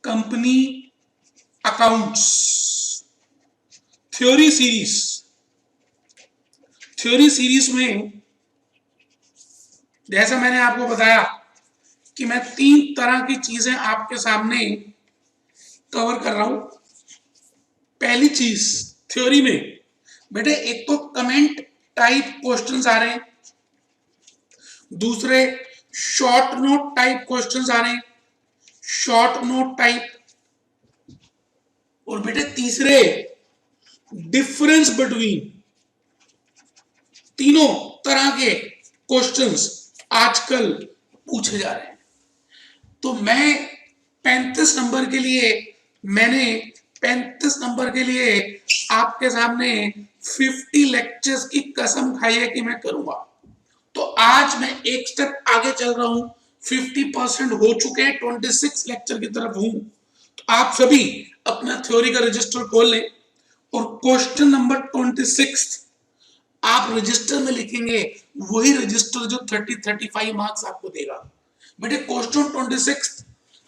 Company accounts theory series में जैसा मैंने आपको बताया कि मैं 3 तरह की चीजें आपके सामने कवर कर रहा हूं। पहली चीज थ्योरी में बेटे एक तो कमेंट टाइप क्वेश्चंस आ रहे हैं, दूसरे शॉर्ट नोट टाइप क्वेश्चंस आ रहे हैं, शॉर्ट नोट टाइप, और बेटे तीसरे डिफरेंस बिटवीन। तीनों तरह के क्वेश्चंस आजकल पूछे जा रहे हैं। तो मैं 35 नंबर के लिए आपके सामने 50 लेक्चर्स की कसम खाई है कि मैं करूंगा। तो आज मैं एक स्टेप आगे चल रहा हूं, 50% हो चुके हैं, 26 लेक्चर की तरफ हूं। तो आप सभी अपना थ्योरी का रजिस्टर खोल लें और क्वेश्चन नंबर 26 आप रजिस्टर में लिखेंगे, वही रजिस्टर जो 35 मार्क्स आपको देगा। बेटे क्वेश्चन 26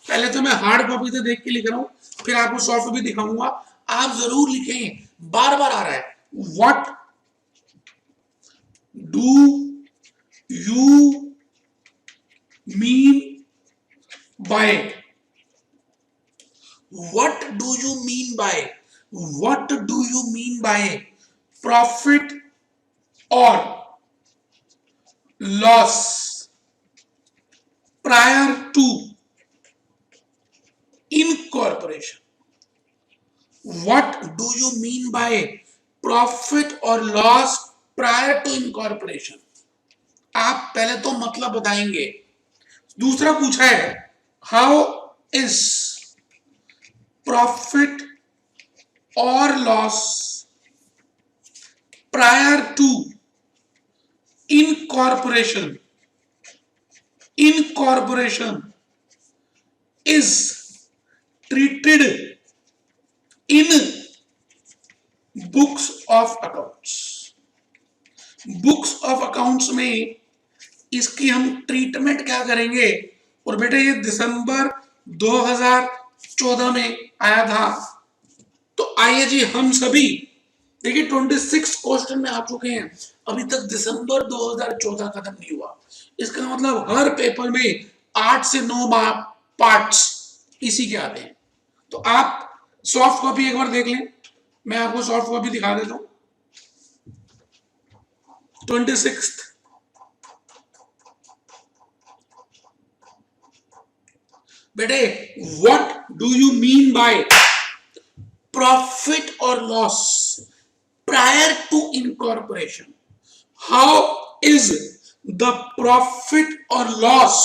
पहले तो मैं हार्ड कॉपी से देख के लिख रहा हूं, फिर आपको सॉफ्ट भी दिखाऊंगा, आप जरूर लिखें। बार बार आ रहा है, what do you mean by, what do you mean by, what do you mean by profit और loss prior to incorporation. What do you mean by profit or loss prior to incorporation? आप पहले तो मतलब बताएंगे। दूसरा पूछा है, how is profit or loss prior to incorporation is treated in books of accounts. Books of accounts में इसकी हम ट्रीटमेंट क्या करेंगे। और बेटे ये दिसंबर 2014 में आया था। तो आइए जी हम सभी देखिए 26 क्वेश्चन में आ चुके हैं, अभी तक दिसंबर 2014 खत्म नहीं हुआ। इसका मतलब हर पेपर में 8 से 9 पार्ट्स इसी के आते हैं। तो आप सॉफ्ट कॉपी एक बार देख लें, मैं आपको सॉफ्ट कॉपी दिखा देता हूं। 26 बेटे what do you mean by profit और loss prior to incorporation? How is the profit or loss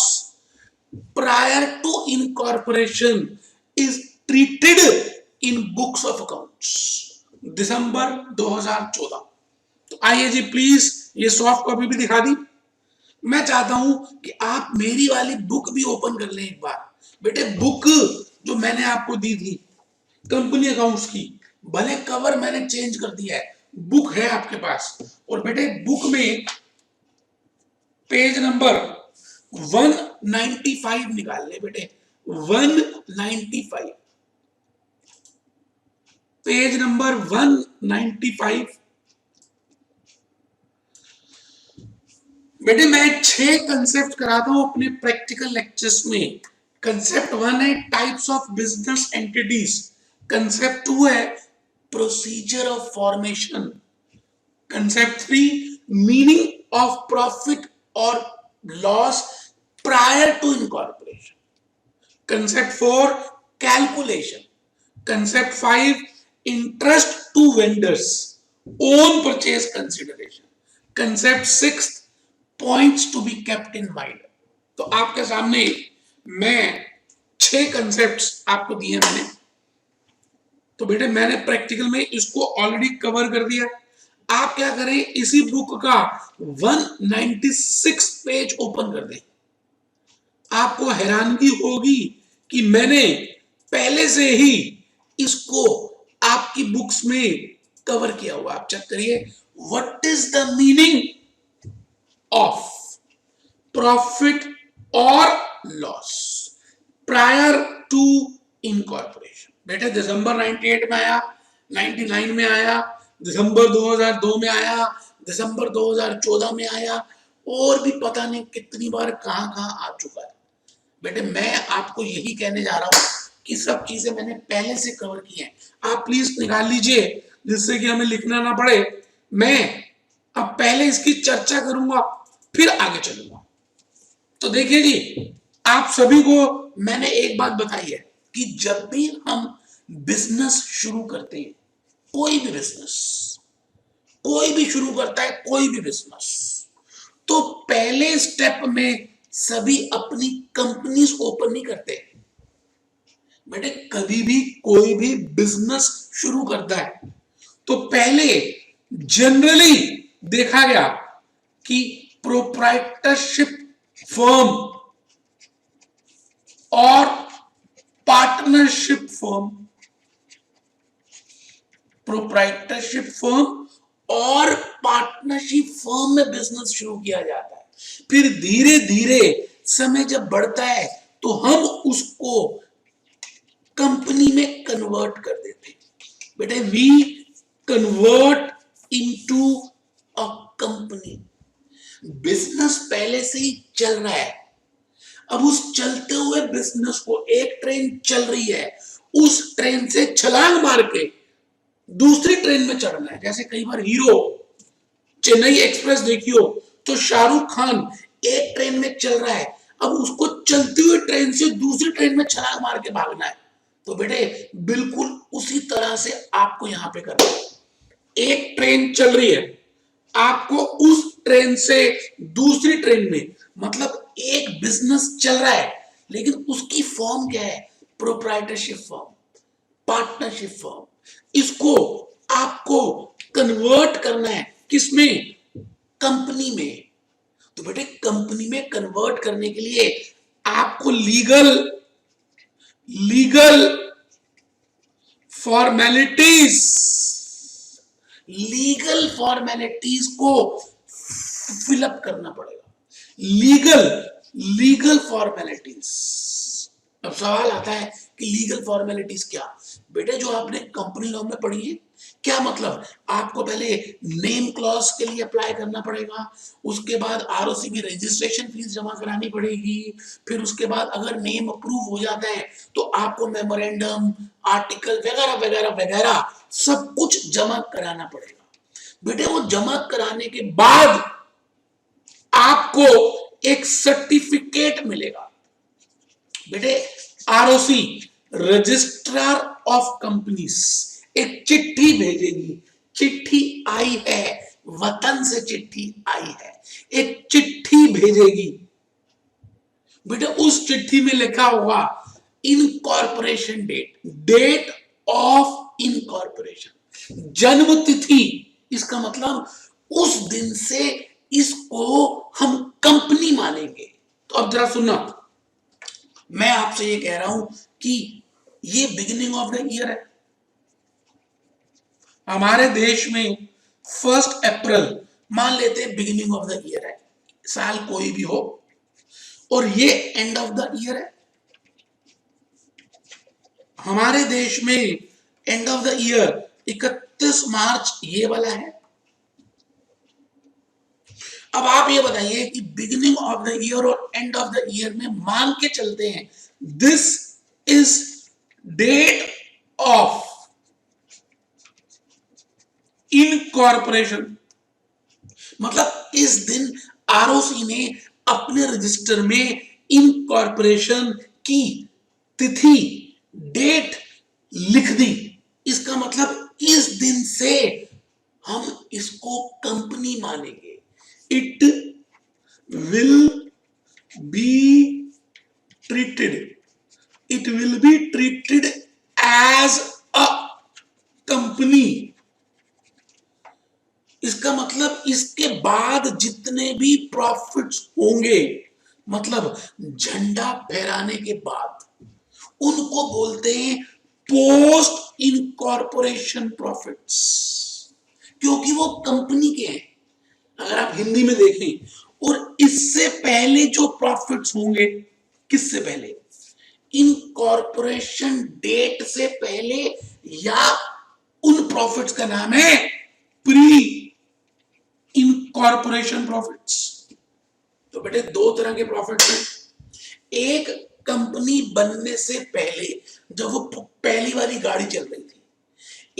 prior to incorporation is treated in books of accounts? दिसंबर 2014। तो आइए जी प्लीज ये सॉफ्ट कॉपी भी दिखा दी। मैं चाहता हूं कि आप मेरी वाली बुक भी ओपन कर लें एक बार। बेटे बुक जो मैंने आपको दी थी कंपनी अकाउंट्स की, भले कवर मैंने चेंज कर दिया है, बुक है आपके पास। और बेटे बुक में पेज नंबर 195 निकाल ले बेटे, 195 पेज नंबर 195। बेटे मैं 6 कंसेप्ट कराता हूं अपने प्रैक्टिकल लेक्चर्स में। कंसेप्ट 1 है types of business entities, concept 2 है procedure of formation, concept 3 meaning of profit और loss prior to incorporation, concept 4 calculation, concept 5 interest to vendors, on purchase consideration, concept 6 points to be kept in mind. तो आपके सामने मैं 6 concepts आपको दिए मैंने। तो बेटे मैंने प्रैक्टिकल में इसको ऑलरेडी कवर कर दिया। आप क्या करें, इसी बुक का 196 पेज ओपन कर दें। आपको हैरानगी होगी कि मैंने पहले से ही इसको आपकी बुक्स में कवर किया हुआ। आप चेक करिए, what is the meaning of profit और लॉस प्रायर टू इनकॉर्पोरेशन। बेटे दिसंबर 98 में आया, 99 में आया, दिसंबर 2002 में आया, दिसंबर 2014 में आया, और भी पता नहीं कितनी बार कहां कहां आ चुका है। बेटे मैं आपको यही कहने जा रहा हूं कि सब चीजें मैंने पहले से कवर की हैं। आप प्लीज निकाल लीजिए जिससे कि हमें लिखना ना पड़े। मैं अब पहले इसकी चर्चा करूंगा फिर आगे चलूंगा। तो देखिए जी, आप सभी को मैंने एक बात बताई है कि जब भी हम बिजनेस शुरू करते हैं, कोई भी बिजनेस, कोई भी शुरू करता है कोई भी बिजनेस, तो पहले स्टेप में सभी अपनी कंपनीज ओपन नहीं करते। बेटे कभी भी कोई भी बिजनेस शुरू करता है तो पहले जनरली देखा गया कि प्रोप्राइटरशिप फर्म और पार्टनरशिप फर्म, प्रोप्राइटरशिप फर्म और पार्टनरशिप फर्म में बिजनेस शुरू किया जाता है। फिर धीरे धीरे समय जब बढ़ता है तो हम उसको कंपनी में कन्वर्ट कर देते हैं। बेटे we convert into a company. Business पहले से ही चल रहा है, अब उस चलते हुए बिजनेस को, एक ट्रेन चल रही है, उस ट्रेन से छलांग मार के दूसरी ट्रेन में चढ़ना है। जैसे कई बार हीरो चेन्नई एक्सप्रेस देखी हो तो शाहरुख खान एक ट्रेन में चल रहा है, अब उसको चलती हुई ट्रेन से दूसरी ट्रेन में छलांग मार के भागना है। तो बेटे बिल्कुल उसी तरह से आपको यहां पे करना है। एक ट्रेन चल रही है, आपको उस ट्रेन से दूसरी ट्रेन में, मतलब एक बिजनेस चल रहा है लेकिन उसकी फॉर्म क्या है? Proprietorship firm, partnership firm. इसको आपको कन्वर्ट करना है किसमें? कंपनी में। तो बेटे कंपनी में कन्वर्ट करने के लिए आपको लीगल फॉर्मेलिटीज को फिलअप करना पड़ेगा। Legal formalities. अब सवाल आता है कि लीगल फॉर्मेलिटीज क्या? बेटे जो आपने कंपनी लॉ में पढ़ी है, क्या मतलब? आपको पहले नेम क्लॉज के लिए अप्लाई करना पड़ेगा, उसके बाद आरओसी की रजिस्ट्रेशन फीस जमा करानी पड़ेगी, फिर उसके बाद अगर नेम अप्रूव हो जाता है तो आपको मेमोरेंडम, आर्टिकल वगैरह वगैरह वगैरह सब कुछ जमा कराना पड़ेगा। बेटे वो जमा कराने के बाद आपको एक सर्टिफिकेट मिलेगा। बेटे आरओसी, रजिस्ट्रार ऑफ कंपनीज, एक चिट्ठी भेजेगी। चिट्ठी आई है, वतन से चिट्ठी आई है, एक चिट्ठी भेजेगी। बेटे उस चिट्ठी में लिखा होगा इनकॉर्पोरेशन डेट ऑफ इनकॉर्पोरेशन, जन्म तिथि। इसका मतलब उस दिन से इसको हम कंपनी मानेंगे। तो अब जरा सुनना, मैं आपसे ये कह रहा हूं कि ये बिगिनिंग ऑफ द ईयर है। हमारे देश में 1 अप्रैल मान लेते हैं बिगिनिंग ऑफ द ईयर है, साल कोई भी हो, और ये एंड ऑफ द ईयर है। हमारे देश में end of the year 31 March ये वाला है। अब आप ये बताइए कि बिगिनिंग ऑफ द ईयर और एंड ऑफ द ईयर में मान के चलते हैं this is date of incorporation, मतलब इस दिन आरओसी ने अपने रजिस्टर में इनकॉर्पोरेशन की तिथि, डेट लिख दी। इसका मतलब इस दिन से हम इसको कंपनी मानेंगे। It will be treated as a company. इसका मतलब इसके बाद जितने भी प्रॉफिट्स होंगे, मतलब झंडा फहराने के बाद, उनको बोलते हैं पोस्ट इनकॉर्पोरेशन प्रॉफिट्स, क्योंकि वो कंपनी के हैं। अगर आप हिंदी में देखें, और इससे पहले जो प्रॉफिट्स होंगे, किससे पहले? इनकॉर्पोरेशन डेट से पहले या उन प्रॉफिट्स का नाम है प्री इनकॉर्पोरेशन प्रॉफिट्स। तो बेटे दो तरह के प्रॉफिट्स हैं। एक कंपनी बनने से पहले जब वो पहली वाली गाड़ी चल रही थी,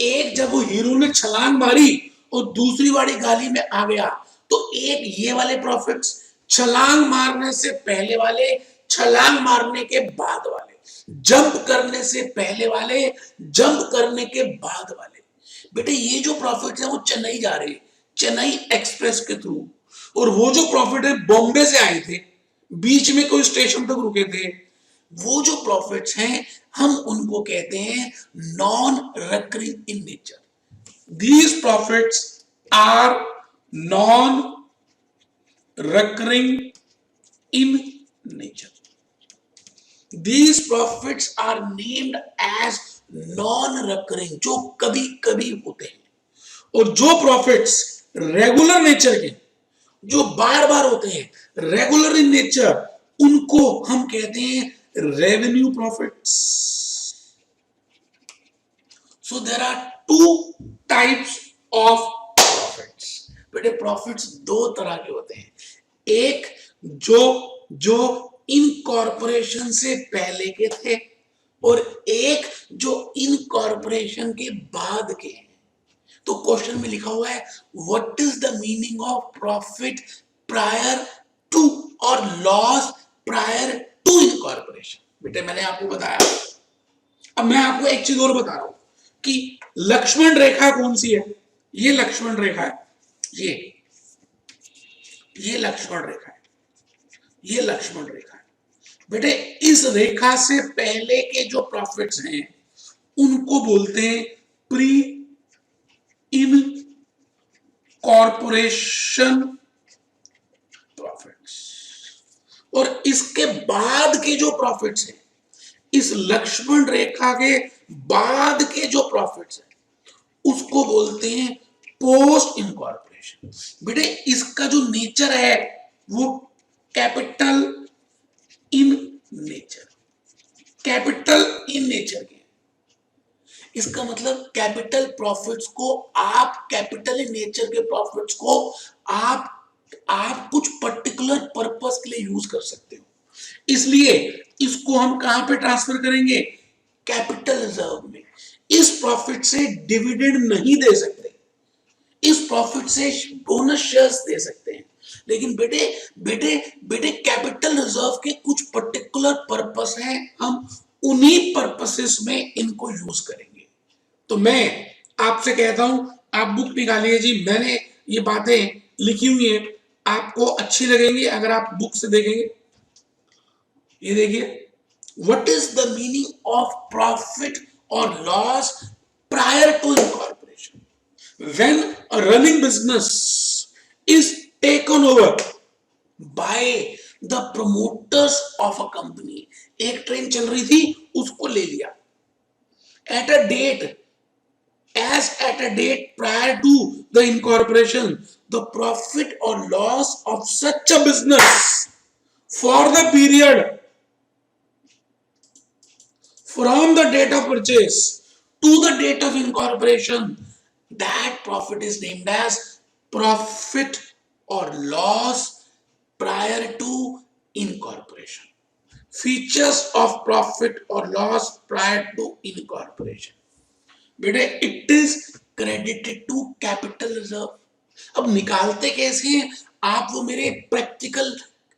एक जब वो हीरो ने छलांग मारी और दूसरी वाली गाड़ी में आ गया, तो एक ये वाले प्रॉफिट्स, छलांग मारने से पहले वाले, छलांग मारने के बाद वाले, जंप करने से पहले वाले, जंप करने के बाद वाले। बेटे ये जो प्रॉफिट्स है वो चेन्नई जा रहे हैं, चेन्नई एक्सप्रेस के थ्रू, और वो जो प्रॉफिट है बॉम्बे से आए थे, बीच में कोई स्टेशन तक रुके थे, वो जो प्रॉफिट्स हैं हम उनको कहते हैं non recurring in nature. These profits are non recurring in nature. These profits are named as non-recurring, जो कभी कभी होते हैं। और जो प्रॉफिट्स रेगुलर नेचर के, जो बार बार होते हैं, रेगुलर इन नेचर, उनको हम कहते हैं revenue profits. So there are two types of profits. बेटे प्रॉफिट्स दो तरह के होते हैं, एक जो इनकॉर्पोरेशन से पहले के थे, और एक जो इनकॉर्पोरेशन के बाद के हैं। तो क्वेश्चन में लिखा हुआ है what is the meaning of profit prior to और लॉस प्रायर टू इनकॉर्पोरेशन। बेटे मैंने आपको बताया, अब मैं आपको एक चीज और बता रहा हूं कि लक्ष्मण रेखा कौन सी है। ये लक्ष्मण रेखा है, ये लक्ष्मण रेखा है, ये लक्ष्मण रेखा है। बेटे इस रेखा से पहले के जो प्रॉफिट्स हैं उनको बोलते हैं प्री इन कॉर्पोरेशन प्रॉफिट्स, और इसके बाद के जो प्रॉफिट्स हैं, इस लक्ष्मण रेखा के बाद के जो प्रॉफिट्स हैं उसको बोलते हैं पोस्ट इनकॉर्पोरेशन। बेटे इसका जो नेचर है वो capital in nature, capital in nature के। इसका मतलब कैपिटल प्रॉफिट्स को आप, कैपिटल इन नेचर के प्रॉफिट्स को आप कुछ पर्टिकुलर पर्पस के लिए यूज कर सकते हो, इसलिए इसको हम कहां पे ट्रांसफर करेंगे, कैपिटल रिजर्व में। इस प्रॉफिट से डिविडेंड नहीं दे सकते, इस प्रॉफिट से बोनस शेयर्स दे सकते हैं, लेकिन बेटे कैपिटल रिजर्व के कुछ पर्टिकुलर पर्पस हैं, हम उन्हीं पर्पसेस में इनको यूज करेंगे। तो मैं आपसे कहता हूं आप बुक निकालिए जी, मैंने ये बातें लिखी हुई हैं, आपको अच्छी लगेंगी अगर आप बुक से देखेंगे। ये देखिए, what is the meaning of profit और loss prior to incorporation. When a running business is taken over by the promoters of a company, एक ट्रेन चल रही थी उसको ले लिया, at a date prior to the incorporation, the profit or loss of such a business for the period from the date of purchase to the date of incorporation, that profit is named as profit or loss prior to incorporation. Features of profit or loss prior to incorporation. बेटे it is credited to capital reserve. अब निकालते कैसे हैं आप, वो मेरे practical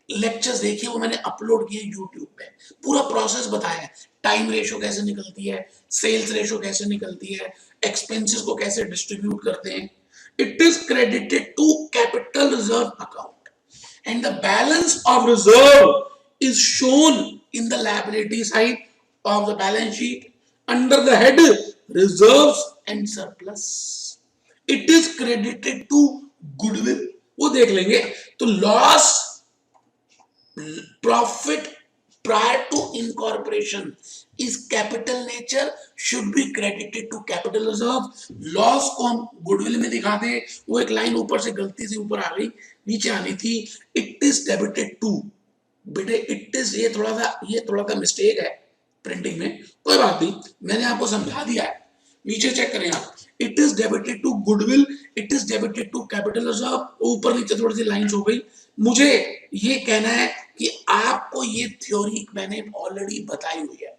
lectures देखिए, वो मैंने अपलोड किए यूट्यूब पे, पूरा प्रोसेस बताया है। टाइम रेशो कैसे निकलती है, सेल्स रेशो कैसे निकलती है, एक्सपेंसेस को कैसे डिस्ट्रीब्यूट करते हैं। It is credited to capital reserve account and the balance of reserve is shown in the liability side of the balance sheet under the head reserves and surplus. It is credited to goodwill, वो देख लेंगे। तो loss, profit prior to incorporation is capital nature, should be credited to capital reserve. Loss को हम goodwill में दिखाते हैं, वो एक लाइन ऊपर से गलती से ऊपर आ गई, नीचे आनी थी। It is debited to, बेटे it is, ये थोड़ा सा मिस्टेक है, प्रिंटिंग में, कोई बात नहीं, मैंने आपको समझा दिया है। नीचे चेक करें आप, it is debited to goodwill, it is debited to capital reserve, ऊपर नीचे थोड़ी सी लाइंस हो गई। मुझे ये कहना है कि आपको ये थ्योरी मैंने ऑलरेडी बताई हुई है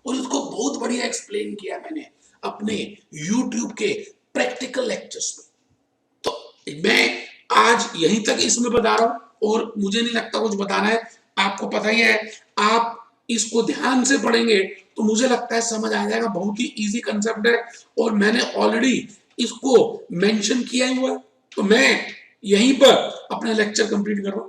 और इसको बहुत बढ़िया एक्सप्लेन किया मैंने अपने YouTube के प्रैक्टिकल लेक्चर्स में। तो मैं आज यहीं तक इसमें बता रहा हूं और मुझे नहीं लगता कुछ बताना है, आपको पता ही है। आप इसको ध्यान से पढ़ेंगे तो मुझे लगता है समझ आ जाएगा, बहुत ही इजी कंसेप्ट है और मैंने ऑलरेडी इसको मेंशन किया हुआ है। तो मैं यहीं पर अपना लेक्चर कंप्लीट कर रहा हूं।